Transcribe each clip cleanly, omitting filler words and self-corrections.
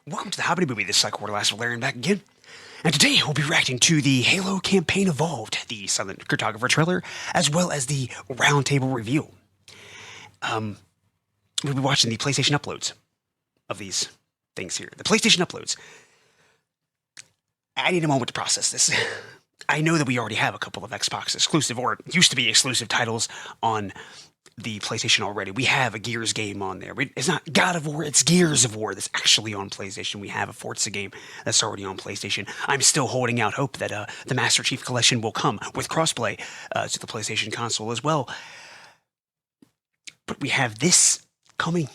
Welcome to the HobidyBooby. This is Cycle Last Valerian back again. And today we'll be reacting to the Halo Campaign Evolved, the Silent Cartographer trailer, as well as the roundtable review. We'll be watching the PlayStation uploads of these things here. The PlayStation uploads. I need a moment to process this. I know that we already have a couple of Xbox exclusive, or used to be exclusive titles on the PlayStation already. We have a Gears game on there. It's not God of War, it's Gears of War that's actually on PlayStation. We have a Forza game that's already on PlayStation. I'm still holding out hope that the Master Chief Collection will come with crossplay to the PlayStation console as well. But we have this coming.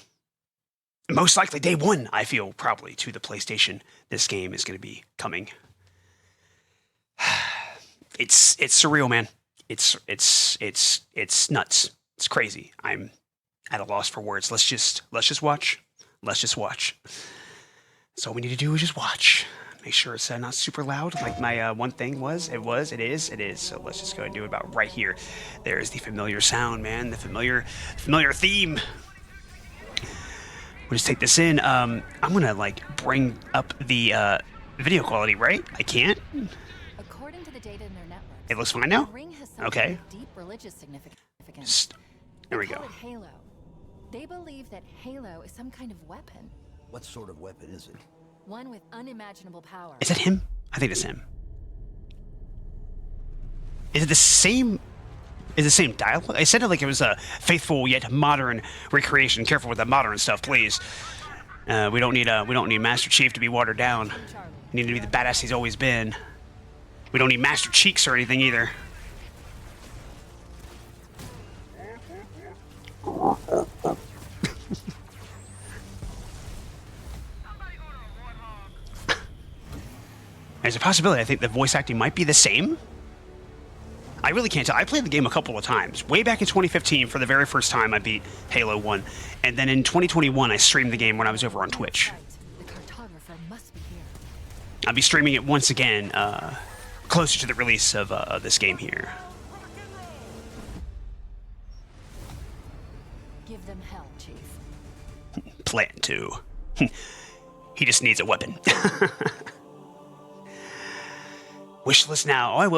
Most likely day one, I feel, probably to the PlayStation. This game is going to be coming. It's surreal, man. It's nuts. It's crazy. I'm at a loss for words. Let's just watch. Let's just watch. So all we need to do is just watch. Make sure it's not super loud, like my one thing was. It is. So let's just go and do it about right here. There's the familiar sound, man. The familiar theme. We'll just take this in. I'm gonna like bring up the video quality, right? I can't. According to the data in their networks, It looks fine now. the ring has some Okay. kind of deep religious significance. There we They go. call it Halo. They believe that Halo is some kind of weapon, What sort of weapon is it? one with unimaginable power. Is it him? I think it's him. Is it the same? Is it the same dialogue? I said it like it was a faithful yet modern recreation. Careful with the modern stuff, please. We don't need Master Chief to be watered down. We need to be the badass he's always been. We don't need Master Cheeks or anything either. There's a possibility. I think the voice acting might be the same. I really can't tell. I played the game a couple of times. Way back in 2015, for the very first time, I beat Halo 1. And then in 2021, I streamed the game when I was over on Twitch. The cartographer must be here. I'll be streaming it once again, closer to the release of this game here. Give them hell, Chief. Plan 2. He just needs a weapon. Wish list now. Oh, I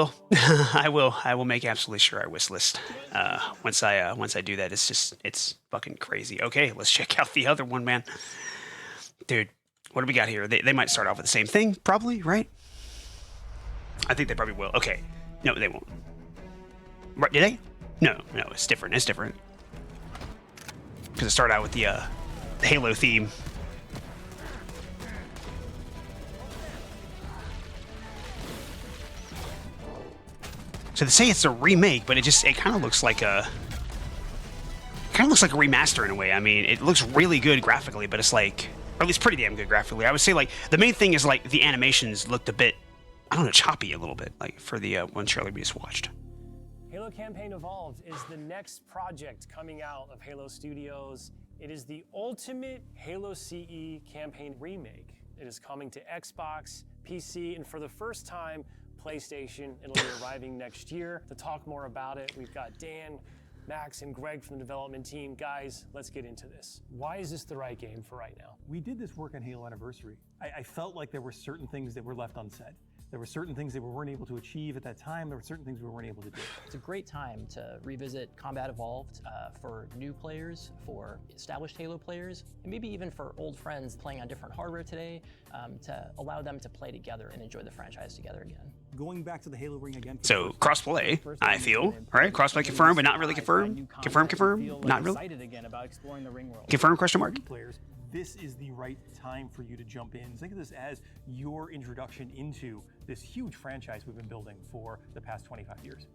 will. I will make absolutely sure I wish list. Once I do that, it's fucking crazy. Okay, let's check out the other one, man. Dude, what do we got here? They might start off with the same thing, probably, right? I think they probably will. Okay. No, they won't. Right, did they? No, it's different. It's different. Because it started out with the Halo theme. So they say it's a remake, but it kind of looks like a remaster in a way. I mean, it looks really good graphically, but it's like, or at least pretty damn good graphically. I would say like the main thing is like the animations looked a bit, I don't know, choppy a little bit, like for the one trailer we just watched. Halo Campaign Evolved is the next project coming out of Halo Studios. It is the ultimate Halo CE campaign remake. It is coming to Xbox, PC, and for the first time, PlayStation. It'll be arriving next year. To talk more about it, we've got Dan, Max, and Greg from the development team. Guys, let's get into this. Why is this the right game for right now? We did this work on Halo Anniversary. I felt like there were certain things that were left unsaid. There were certain things that we weren't able to achieve at that time. There were certain things we weren't able to do. It's a great time to revisit Combat Evolved for new players, for established Halo players, and maybe even for old friends playing on different hardware today, to allow them to play together and enjoy the franchise together again. Going back to the Halo ring again. So crossplay, I feel, right? Crossplay confirmed, but not really confirmed. Confirm, not really. Excited again about exploring the ring world. Confirm? Question mark. Players, this is the right time for you to jump in. Think of this as your introduction into this huge franchise we've been building for the past 25 years.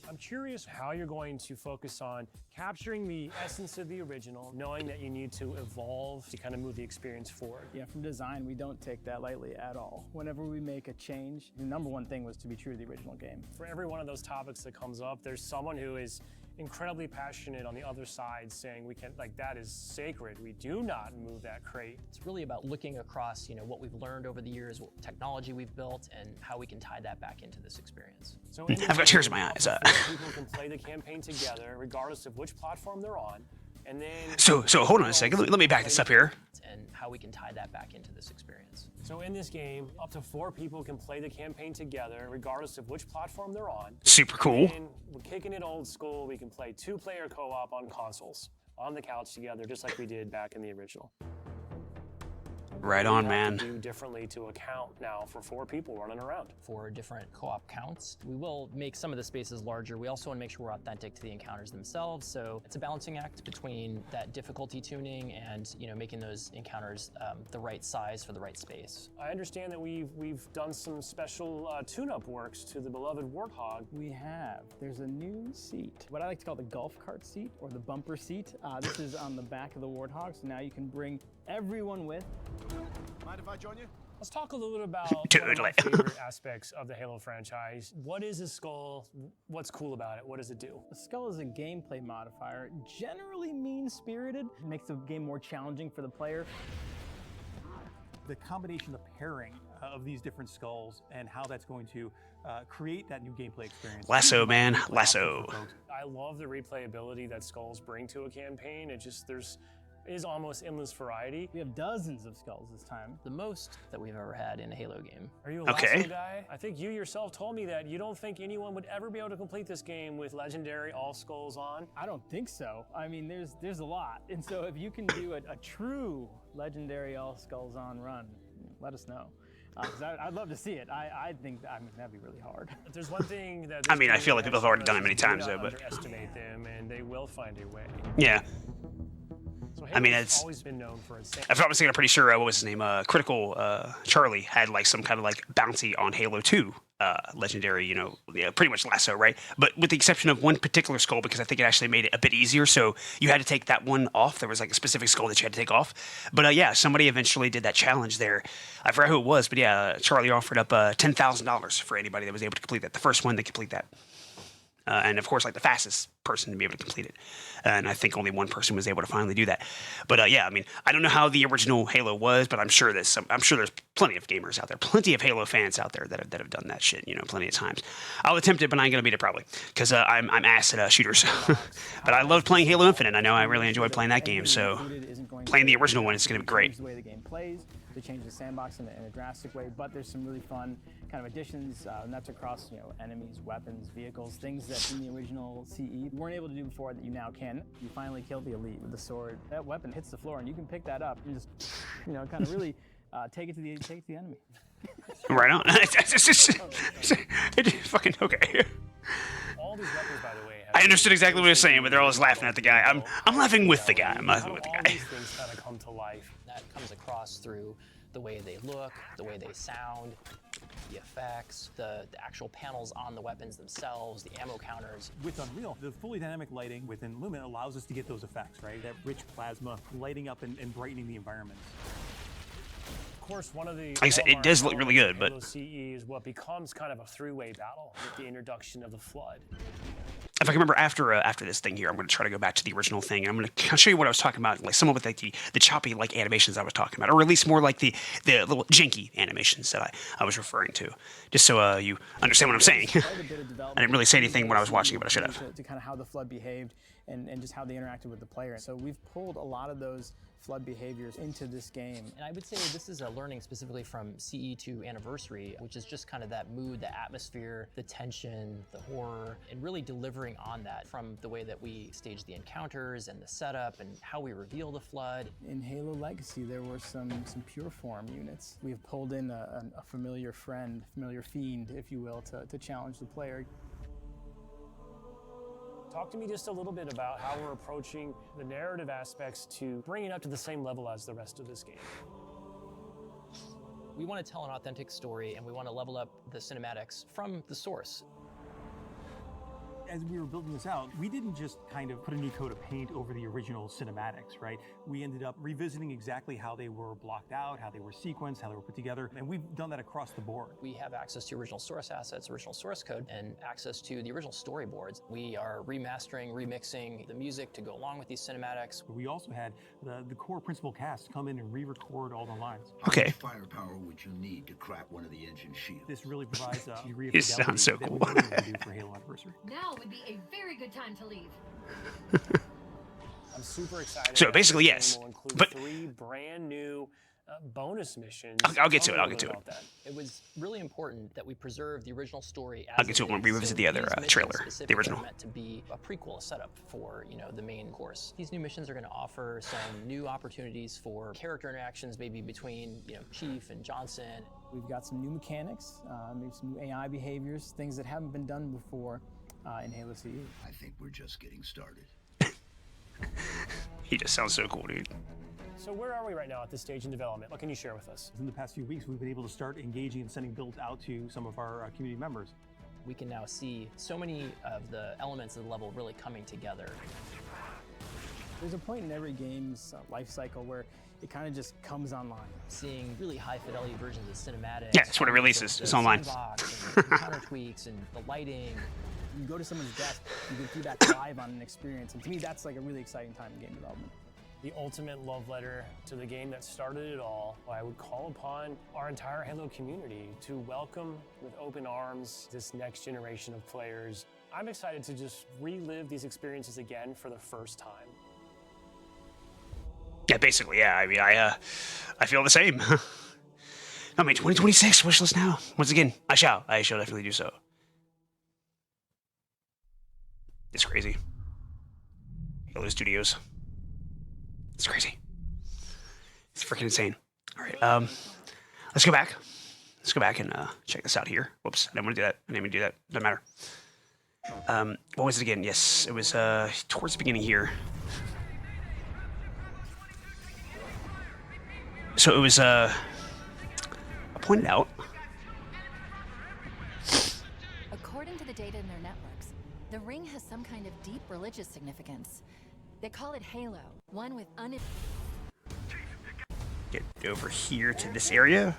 I'm curious how you're going to focus on capturing the essence of the original, knowing that you need to evolve to kind of move the experience forward. Yeah, from design, we don't take that lightly at all. Whenever we make a change, the number one thing was to be true to the original game. For every one of those topics that comes up, there's someone who is incredibly passionate on the other side saying we can, like, that is sacred. We do not move that crate. It's really about looking across, what we've learned over the years, what technology we've built, and how we can tie that back into this experience. So I've got tears in my eyes. People can play the campaign together, regardless of which platform they're on. And then So hold on a second. Let me back this up here. And how we can tie that back into this experience. So in this game, up to 4 people can play the campaign together, regardless of which platform they're on. Super cool. And we're kicking it old school. We can play 2-player co-op on consoles, on the couch together, just like we did back in the original. Right on, We have man. to do differently to account now for 4 people running around. For different co-op counts, we will make some of the spaces larger. We also want to make sure we're authentic to the encounters themselves. So it's a balancing act between that difficulty tuning and making those encounters the right size for the right space. I understand that we've done some special tune-up works to the beloved Warthog. We have. There's a new seat, what I like to call the golf cart seat or the bumper seat. This is on the back of the Warthog, so now you can bring everyone with. Mind if I join you? Let's talk a little bit about one of Totally. my favorite aspects of the Halo franchise. What is a skull? What's cool about it? What does it do? The skull is a gameplay modifier, generally mean-spirited. It makes the game more challenging for the player. The combination, the pairing of these different skulls and how that's going to create that new gameplay experience. Lasso, man. Lasso. I love the replayability that skulls bring to a campaign. Is almost endless variety. We have dozens of skulls this time. The most that we've ever had in a Halo game. Are you a Okay. lasso guy? I think you yourself told me that you don't think anyone would ever be able to complete this game with legendary all skulls on. I don't think so. I mean, there's a lot. And so if you can do a true legendary all skulls on run, let us know. 'Cause I'd love to see it. I think that'd be really hard. But there's one thing that I mean, I feel like people have already done it many do times, not though, but- underestimate them, and they will find a way. Yeah. So I mean, Halo's it's- always been known for its. If I'm mistaken, I'm pretty sure, what was his name? Critical Charlie had like some kind of like bounty on Halo 2. Legendary, pretty much lasso, right? But with the exception of one particular skull, because I think it actually made it a bit easier. So you had to take that one off. There was like a specific skull that you had to take off. But yeah, somebody eventually did that challenge there. I forgot who it was, but yeah, Charlie offered up $10,000 for anybody that was able to complete that. The first one to complete that. And of course, like the fastest person to be able to complete it. And I think only one person was able to finally do that. But yeah, I mean, I don't know how the original Halo was, but I'm sure there's plenty of gamers out there, plenty of Halo fans out there that have done that shit, plenty of times. I'll attempt it, but I ain't gonna beat it probably, because I'm ass at shooters. But I love playing Halo Infinite. I know I really enjoyed playing that game, so playing the original one is gonna be great. Change the way the game plays. They change the sandbox in a drastic way, but there's some really fun kind of additions, and that's across enemies, weapons, vehicles, things that in the original CE you weren't able to do before that you now can. You finally kill the elite with the sword. That weapon hits the floor, and you can pick that up and just kind of really take it to the enemy. Right on. Fucking okay. All these weapons, by the way. I understood exactly what he was saying, but they're always laughing at the guy. I'm laughing with the guy. I'm laughing with the All guy. these things kind of come to life. That comes across through the way they look, the way they sound, the effects, the actual panels on the weapons themselves, the ammo counters. With Unreal, the fully dynamic lighting within Lumen allows us to get those effects, right? That rich plasma lighting up and brightening the environment. Of course, one of the Like I said, it does look really good, but Halo CE is what becomes kind of a three-way battle with the introduction of the Flood. if I can remember after this thing here, I'm going to try to go back to the original thing, and I'm going to show you what I was talking about, like some of like the choppy like animations I was talking about, or at least more like the little janky animations that I was referring to, just so you understand what I'm saying. I didn't really say anything when I was watching it, but I should have. To kind of how the Flood behaved and just how they interacted with the player. So we've pulled a lot of those Flood behaviors into this game. And I would say this is a learning specifically from CE to Anniversary, which is just kind of that mood, the atmosphere, the tension, the horror, and really delivering on that from the way that we stage the encounters and the setup and how we reveal the Flood. In Halo Legacy, there were some pure form units. We've pulled in a familiar friend, familiar fiend, if you will, to challenge the player. Talk to me just a little bit about how we're approaching the narrative aspects to bring it up to the same level as the rest of this game. We want to tell an authentic story and we want to level up the cinematics from the source. As we were building this out, we didn't just kind of put a new coat of paint over the original cinematics, right? We ended up revisiting exactly how they were blocked out, how they were sequenced, how they were put together, and we've done that across the board. We have access to original source assets, original source code, and access to the original storyboards. We are remastering, remixing the music to go along with these cinematics. We also had the core principal cast come in and re-record all the lines. Okay. How much firepower would you need to crack one of the engine shields? This really provides a degree of It fidelity sounds so that we cool. couldn't even do for Halo Anniversary. Now would be a very good time to leave. I'm super excited. So basically, This yes. game will include But 3 brand new bonus missions. I'll get to Tell it. me a I'll get to little it. bit about that. It was really important that we preserve the original story as I'll get to it when we is. revisit So the other these missions trailer, the specifically original. are meant to be a prequel, a setup for, you know, the main course. These new missions are going to offer some new opportunities for character interactions, maybe between, you know, Chief and Johnson. We've got some new mechanics, maybe some new AI behaviors, things that haven't been done before in Halo CE. I think we're just getting started. He just sounds so cool, dude. So where are we right now at this stage in development? What can you share with us? In the past few weeks, we've been able to start engaging and sending builds out to some of our community members. We can now see so many of the elements of the level really coming together. There's a point in every game's life cycle where it kind of just comes online. Seeing really high fidelity versions of cinematics. Yeah, it's what it releases. It's online. Sandbox and counter tweaks and the lighting. You can go to someone's desk, you can feedback live on an experience, and to me, that's like a really exciting time in game development. The ultimate love letter to the game that started it all. I would call upon our entire Halo community to welcome with open arms this next generation of players. I'm excited to just relive these experiences again for the first time. Yeah, basically, yeah. I mean, I feel the same. I mean, 2026 wishlist now. Once again, I shall definitely do so. It's crazy. Halo Studios. It's crazy. It's freaking insane. All right, let's go back. Let's go back and check this out here. Whoops, I didn't want to do that. I didn't even do that. Doesn't matter. What was it again? Yes, it was towards the beginning here. So it was, I pointed out. According to the data in their networks, the ring has some kind of deep religious significance. They call it Halo, one with Get over here to this area.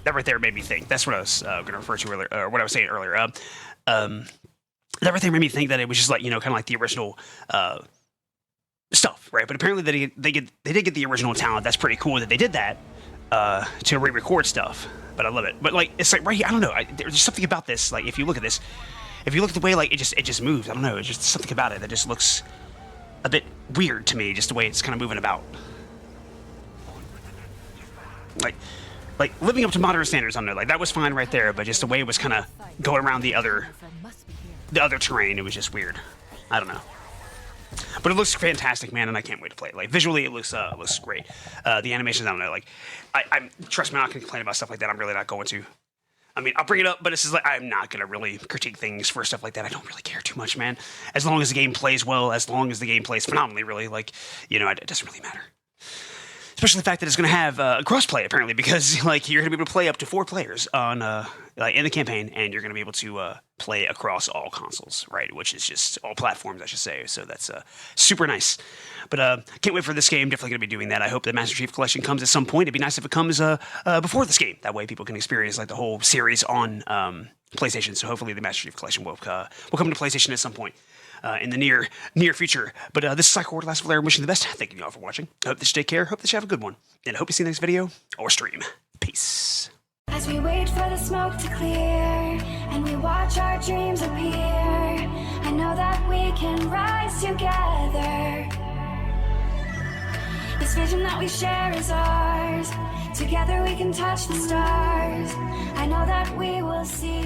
That right there made me think. That's what I was going to refer to earlier, or what I was saying earlier. That right there made me think that it was just like, you know, kind of like the original stuff, right? But apparently they did get the original talent. That's pretty cool that they did that to re-record stuff. But I love it. But like, it's like right here, I don't know. There's something about this. Like, if you look at this, if you look at the way like it just moves, I don't know. It's just something about it that just looks a bit weird to me. Just the way it's kind of moving about. Like living up to modern standards, I don't know. Like that was fine right there, but just the way it was kind of going around the other terrain, it was just weird. I don't know. But it looks fantastic, man, and I can't wait to play it. Like visually, it looks great. The animations, I don't know. Like, I'm trust me, I'm not gonna complain about stuff like that. I'm really not going to. I mean, I'll bring it up, but it's just like I'm not gonna really critique things for stuff like that. I don't really care too much, man. As long as the game plays well, as long as the game plays phenomenally, really, like, you know, it doesn't really matter. Especially the fact that it's going to have crossplay, apparently, because like you're going to be able to play up to 4 players on in the campaign, and you're going to be able to play across all consoles, right? Which is just all platforms, I should say. So that's super nice. But can't wait for this game. Definitely going to be doing that. I hope the Master Chief Collection comes at some point. It'd be nice if it comes before this game. That way, people can experience like the whole series on PlayStation. So hopefully, the Master Chief Collection will come to PlayStation at some point. In the near future. But this is Psycho Last Valera wishing you the best. Thank you all for watching. I hope that you take care. Hope that you have a good one. And I hope you see you in the next video or stream. Peace. As we wait for the smoke to clear and we watch our dreams appear, I know that we can rise together. This vision that we share is ours. Together we can touch the stars. I know that we will see